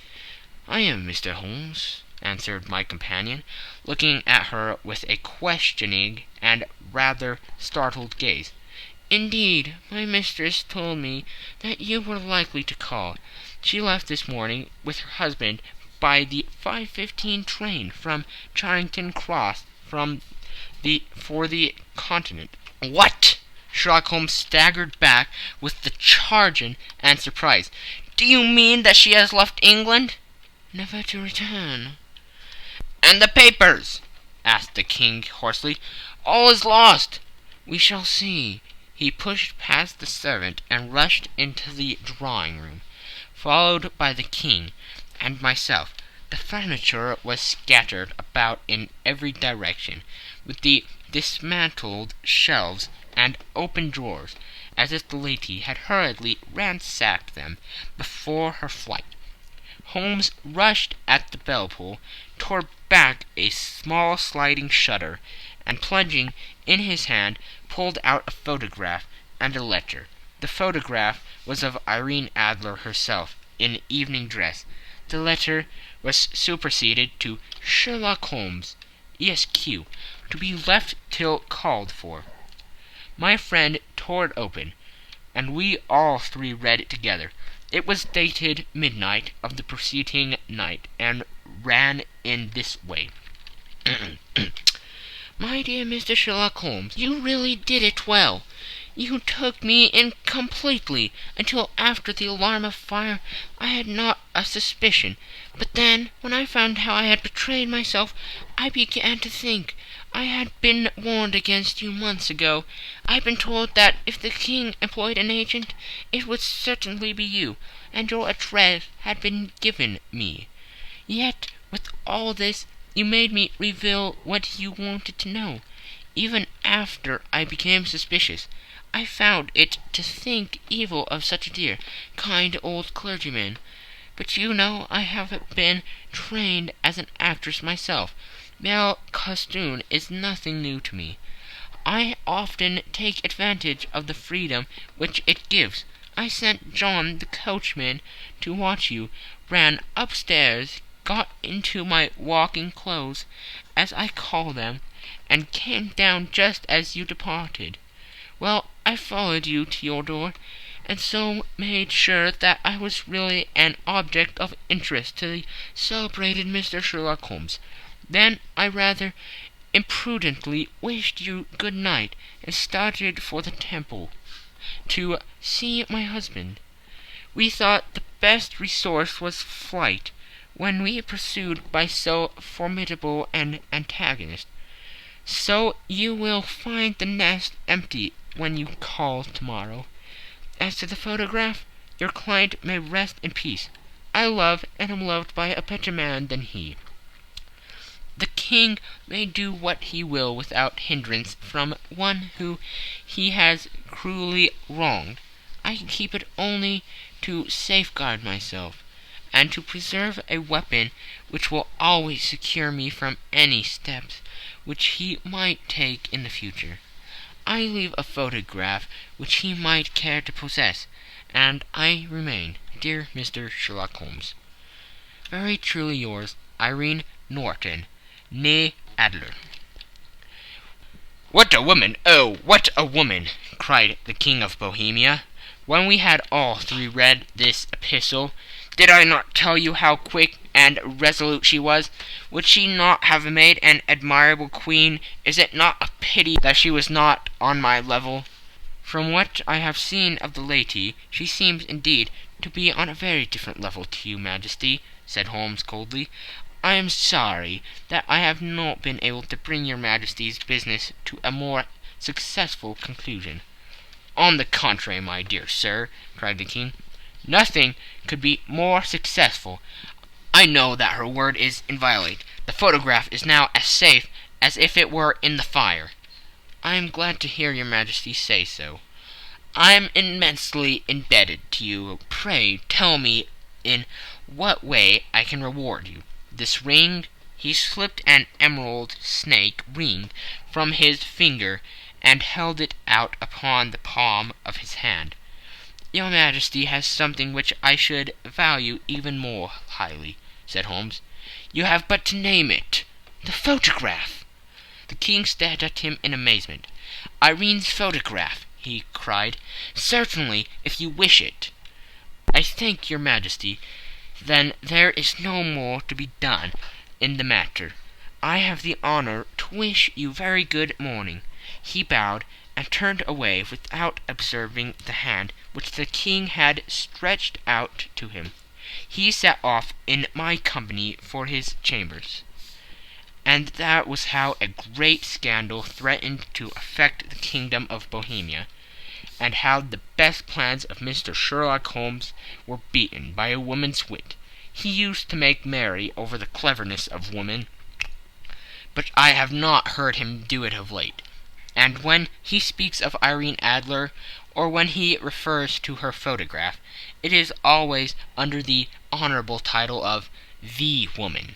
"I am Mr. Holmes," answered my companion, looking at her with a questioning and rather startled gaze. "Indeed, my mistress told me that you were likely to call. She left this morning with her husband by the 5:15 train from Charing Cross for the Continent." "What?" Sherlock Holmes staggered back with the chagrin and surprise. "Do you mean that she has left England?" "Never to return." "And the papers?" asked the king hoarsely. "All is lost." "We shall see." He pushed past the servant and rushed into the drawing-room, followed by the king and myself. The furniture was scattered about in every direction, with the dismantled shelves and open drawers, as if the lady had hurriedly ransacked them before her flight. Holmes rushed at the bell-pull, tore back a small sliding shutter, and plunging in his hand, pulled out a photograph and a letter. The photograph was of Irene Adler herself, in evening dress. The letter was superseded to Sherlock Holmes, ESQ, to be left till called for. My friend tore it open, and we all three read it together. It was dated midnight of the preceding night, and ran in this way. My dear Mr. Sherlock Holmes, you really did it well. You took me in completely. Until after the alarm of fire I had not a suspicion. But then, when I found how I had betrayed myself, I began to think. I had been warned against you months ago. I had been told that if the king employed an agent, it would certainly be you, and your address had been given me. Yet, with all this, you made me reveal what you wanted to know. Even after I became suspicious, I found it to think evil of such a dear, kind old clergyman. But you know I have been trained as an actress myself. Male costume is nothing new to me. I often take advantage of the freedom which it gives. I sent John the coachman to watch you, ran upstairs, got into my walking clothes, as I call them, and came down just as you departed. Well, I followed you to your door, and so made sure that I was really an object of interest to the celebrated Mr. Sherlock Holmes. Then I rather imprudently wished you good night, and started for the Temple to see my husband. We thought the best resource was flight, when we pursued by so formidable an antagonist. So you will find the nest empty when you call tomorrow. As to the photograph, your client may rest in peace. I love and am loved by a better man than he. The king may do what he will without hindrance from one who he has cruelly wronged. I keep it only to safeguard myself, and to preserve a weapon which will always secure me from any steps which he might take in the future. I leave a photograph which he might care to possess, and I remain, dear Mr. Sherlock Holmes, very truly yours, Irene Norton, née Adler. "What a woman! Oh, what a woman!" cried the King of Bohemia, when we had all three read this epistle. "Did I not tell you how quick and resolute she was? Would she not have made an admirable queen? Is it not a pity that she was not on my level?" "From what I have seen of the lady, she seems indeed to be on a very different level to you, Majesty," said Holmes coldly. "I am sorry that I have not been able to bring your Majesty's business to a more successful conclusion." "On the contrary, my dear sir," cried the King, "nothing could be more successful. I know that her word is inviolate. The photograph is now as safe as if it were in the fire." "I am glad to hear your Majesty say so." "I am immensely indebted to you. Pray tell me in what way I can reward you. This ring—" He slipped an emerald snake ring from his finger and held it out upon the palm of his hand. "Your Majesty has something which I should value even more highly," said Holmes. "You have but to name it. The photograph." The King stared at him in amazement. "Irene's photograph," he cried. "Certainly, if you wish it." "I thank your Majesty. Then there is no more to be done in the matter. I have the honor to wish you very good morning." He bowed and turned away without observing the hand which the King had stretched out to him. He set off in my company for his chambers. And that was how a great scandal threatened to affect the kingdom of Bohemia, and how the best plans of Mr. Sherlock Holmes were beaten by a woman's wit. He used to make merry over the cleverness of women, but I have not heard him do it of late. And when he speaks of Irene Adler, or when he refers to her photograph, it is always under the honorable title of the woman.